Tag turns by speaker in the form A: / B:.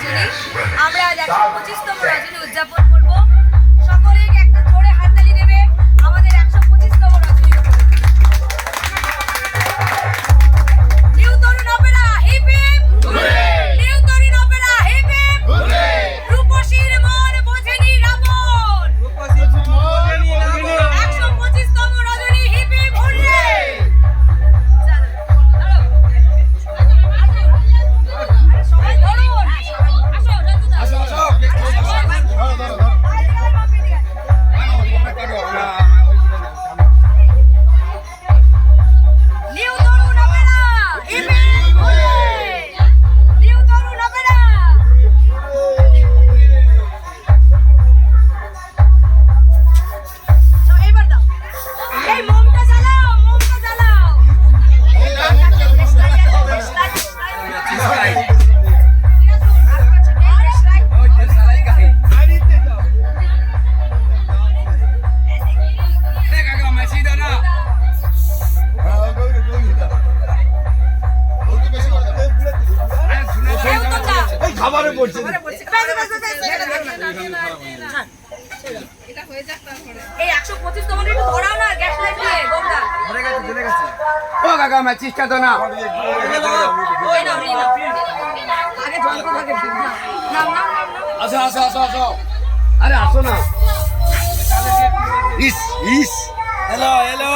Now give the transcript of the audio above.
A: রজনী। আমরা আজ 125তম রজনী উদযাপন করব। সকলে একটা জোরে হাততালি দেবে আমাদের 125তম রজনী। New Tarun opera hip hip hurray, new Tarun opera hip hip hurray, রূপসীর মন বোঝেনি রাবণ, রূপসীর মন বোঝেনি রাবণ, 125তম রজনী হিপ হিপ হুররে। এই 125তম একটু ধরাও না, গ্যাস লাগবে গোমদা ধরে গেছে।
B: ও কাকা ম্যাচিসটা তো না
A: ওই না আগে জল থাকে নাম
B: আসো আসো আসো আসো আরে আসো না ইস ইস হ্যালো হ্যালো